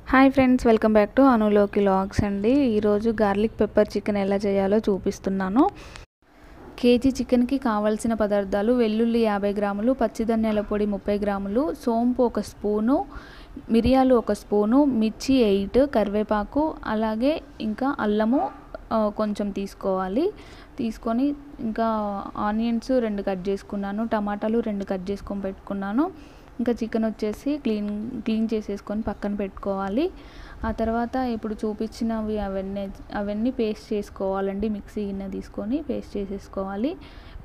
Hi friends, welcome back to అనులోకి logs అండి. ఈరోజు గార్లిక్ పెప్పర్ చికెన్ ఎలా చేయాలో చూపిస్తున్నాను. కేజీ చికెన్కి కావాల్సిన పదార్థాలు: వెల్లుల్లి 50 గ్రాములు, పచ్చిధనియాల పొడి 30 గ్రాములు, సోంపు 1 స్పూను, మిరియాలు 1 స్పూను, మిర్చి 8, కరివేపాకు, అలాగే ఇంకా అల్లము కొంచెం తీసుకోవాలి. తీసుకొని ఇంకా ఆనియన్స్ 2 కట్ చేసుకున్నాను, టమాటాలు 2 కట్ చేసుకొని పెట్టుకున్నాను. ఇంకా చికెన్ వచ్చేసి క్లీన్ చేసేసుకొని పక్కన పెట్టుకోవాలి. ఆ తర్వాత ఇప్పుడు చూపించినవి అవన్నీ పేస్ట్ చేసుకోవాలండి. మిక్సీ గిన్నె తీసుకొని పేస్ట్ చేసేసుకోవాలి.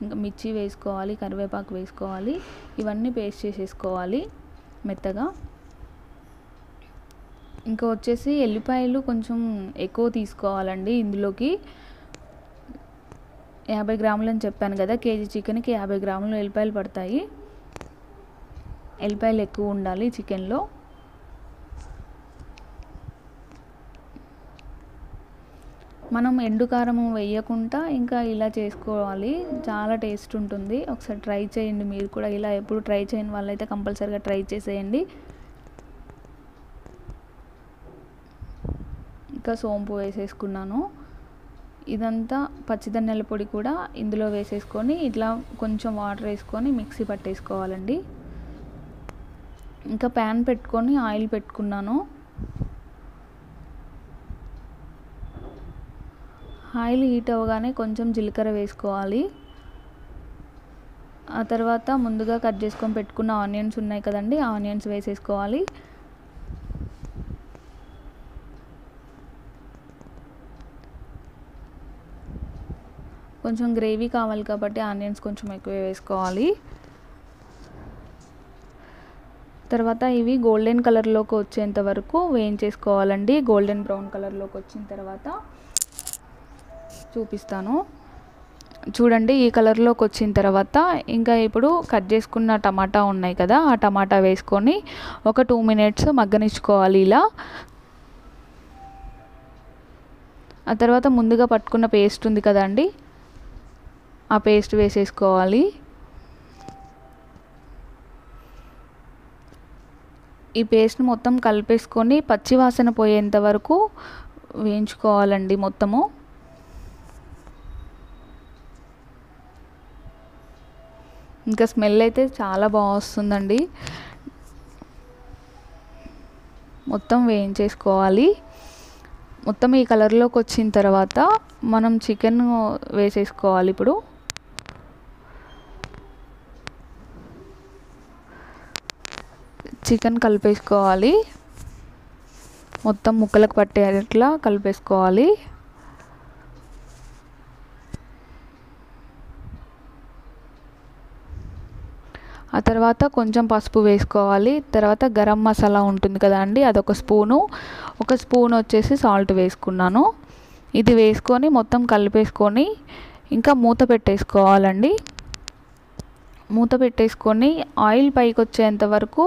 ఇంకా మిర్చి వేసుకోవాలి, కరివేపాకు వేసుకోవాలి, ఇవన్నీ పేస్ట్ చేసేసుకోవాలి మెత్తగా. ఇంకా వచ్చేసి ఎల్లిపాయలు కొంచెం ఎక్కువ తీసుకోవాలండి. ఇందులోకి 50 గ్రాములు అని చెప్పాను కదా, కేజీ చికెన్కి 50 గ్రాములు ఎల్లిపాయలు పడతాయి. ఎల్లిపాయలు ఎక్కువ ఉండాలి చికెన్లో. మనం ఎండు కారం వేయకుండా ఇంకా ఇలా చేసుకోవాలి, చాలా టేస్ట్ ఉంటుంది. ఒకసారి ట్రై చేయండి మీరు కూడా. ఇలా ఎప్పుడు ట్రై చేయని వాళ్ళైతే కంపల్సరీగా ట్రై చేసేయండి. ఇంకా సోంపు వేసేసుకున్నాను. ఇదంతా పచ్చిధనియాల పొడి కూడా ఇందులో వేసేసుకొని ఇట్లా కొంచెం వాటర్ వేసుకొని మిక్సీ పట్టేసుకోవాలండి. ఇంకా ప్యాన్ పెట్టుకొని ఆయిల్ పెట్టుకున్నాను. ఆయిల్ హీట్ అవ్వగానే కొంచెం జీలకర్ర వేసుకోవాలి. ఆ తర్వాత ముందుగా కట్ చేసుకొని పెట్టుకున్న ఆనియన్స్ ఉన్నాయి కదండి, ఆనియన్స్ వేసేసుకోవాలి. కొంచెం గ్రేవీ కావాలి కాబట్టి ఆనియన్స్ కొంచెం ఎక్కువ వేసుకోవాలి. తర్వాత ఇవి గోల్డెన్ కలర్లోకి వచ్చేంత వరకు వేయించేసుకోవాలండి. గోల్డెన్ బ్రౌన్ కలర్లోకి వచ్చిన తర్వాత చూపిస్తాను. చూడండి, ఈ కలర్లోకి వచ్చిన తర్వాత ఇంకా ఇప్పుడు కట్ చేసుకున్న టమాటా ఉన్నాయి కదా, ఆ టమాటా వేసుకొని ఒక 2 మినిట్స్ మగ్గనిచ్చుకోవాలి ఇలా. ఆ తర్వాత ముందుగా పట్టుకున్న పేస్ట్ ఉంది కదండి, ఆ పేస్ట్ వేసేసుకోవాలి. ఈ పేస్ట్ మొత్తం కలిపేసుకొని పచ్చివాసన పోయేంత వరకు వేయించుకోవాలండి మొత్తము. ఇంకా స్మెల్ అయితే చాలా బాగా వస్తుందండి. మొత్తం వేయించేసుకోవాలి. మొత్తం ఈ కలర్లోకి వచ్చిన తర్వాత మనం చికెన్ వేసేసుకోవాలి. ఇప్పుడు చికెన్ కలిపేసుకోవాలి, మొత్తం ముక్కలకు పట్టేట్లా కలిపేసుకోవాలి. ఆ తర్వాత కొంచెం పసుపు వేసుకోవాలి. తర్వాత గరం మసాలా ఉంటుంది కదా అండి, అదొక స్పూను, 1 స్పూన్ వచ్చేసి సాల్ట్ వేసుకున్నాను. ఇది వేసుకొని మొత్తం కలిపేసుకొని ఇంకా మూత పెట్టేసుకోవాలండి. మూత పెట్టేసుకొని ఆయిల్ పైకి వచ్చేంత వరకు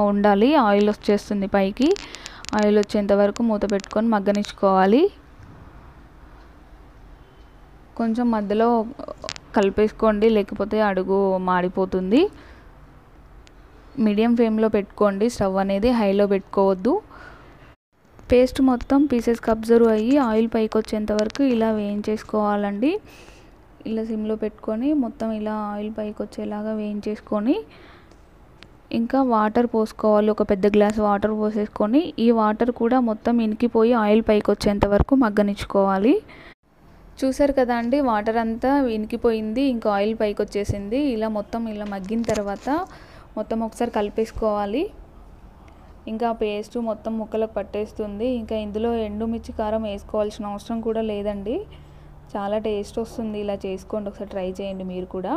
ఉండాలి. ఆయిల్ వచ్చేస్తుంది పైకి, ఆయిల్ వచ్చేంత వరకు మూత పెట్టుకొని మగ్గనిచ్చుకోవాలి. కొంచెం మధ్యలో కలిపేసుకోండి, లేకపోతే అడుగు మాడిపోతుంది. మీడియం ఫ్లేమ్లో పెట్టుకోండి, స్టవ్ అనేది హైలో పెట్టుకోవద్దు. పేస్ట్ మొత్తం పీసెస్కి అబ్జర్వ్ అయ్యి ఆయిల్ పైకి వచ్చేంత వరకు ఇలా వేయించేసుకోవాలండి. ఇలా సిమ్లో పెట్టుకొని మొత్తం ఇలా ఆయిల్ పైకి వచ్చేలాగా వేయించేసుకొని ఇంకా వాటర్ పోసుకోవాలి. ఒక పెద్ద గ్లాస్ వాటర్ పోసేసుకొని ఈ వాటర్ కూడా మొత్తం ఇనికిపోయి ఆయిల్ పైకి వచ్చేంత వరకు మగ్గనిచ్చుకోవాలి. చూసారు కదా అండి, వాటర్ అంతా ఇనికిపోయింది, ఇంకా ఆయిల్ పైకి వచ్చేసింది. ఇలా మొత్తం ఇలా మగ్గిన తర్వాత మొత్తం ఒకసారి కలిపేసుకోవాలి. ఇంకా పేస్ట్ మొత్తం ముక్కలకు పట్టేస్తుంది. ఇంకా ఇందులో ఎండుమిర్చి కారం వేసుకోవాల్సిన అవసరం కూడా లేదండి. చాలా టేస్ట్ వస్తుంది. ఇలా చేసుకోండి, ఒకసారి ట్రై చేయండి మీరు కూడా.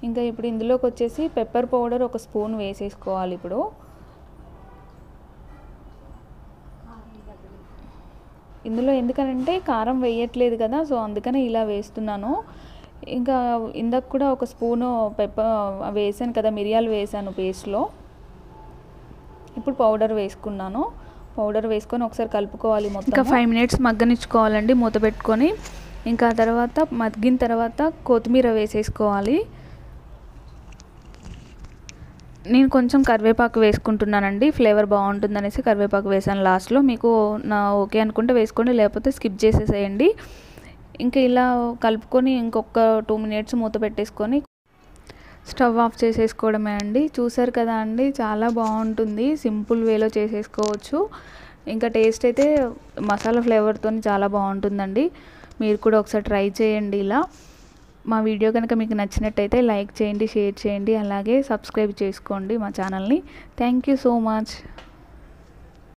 ఇంకా ఇప్పుడు ఇందులోకి వచ్చేసి పెప్పర్ పౌడర్ 1 స్పూన్ వేసేసుకోవాలి. ఇప్పుడు ఇందులో ఎందుకనంటే కారం వేయట్లేదు కదా, సో అందుకనే ఇలా వేస్తున్నాను. ఇంకా ఇందాక కూడా 1 స్పూను పెప్పర్ వేసాను కదా, మిరియాలు వేసాను పేస్ట్లో. ఇప్పుడు పౌడర్ వేసుకున్నాను. పౌడర్ వేసుకొని ఒకసారి కలుపుకోవాలి మొత్తం. ఇంకా 5 మినిట్స్ మగ్గనిచ్చుకోవాలండి మూత పెట్టుకొని. ఇంకా తర్వాత మగ్గిన తర్వాత కొత్తిమీర వేసేసుకోవాలి. నేను కొంచెం కరివేపాకు వేసుకుంటున్నానండి, ఫ్లేవర్ బాగుంటుందనేసి కరివేపాకు వేసాను లాస్ట్లో. మీకు ఓకే అనుకుంటే వేసుకోండి, లేకపోతే స్కిప్ చేసేసేయండి. ఇంకా ఇలా కలుపుకొని ఇంకొక 2 మినిట్స్ మూత పెట్టేసుకొని స్టవ్ ఆఫ్ చేసేసుకోవడమే అండి. చూసారు కదా అండి, చాలా బాగుంటుంది, సింపుల్ వేలో చేసేసుకోవచ్చు. ఇంకా టేస్ట్ అయితే మసాలా ఫ్లేవర్తో చాలా బాగుంటుందండి. మీరు కూడా ఒకసారి ట్రై చేయండి ఇలా. మా వీడియో కనుక మీకు నచ్చినట్టయితే లైక్ చేయండి, షేర్ చేయండి, అలాగే సబ్స్క్రైబ్ చేసుకోండి మా ఛానల్ని. Thank you so much.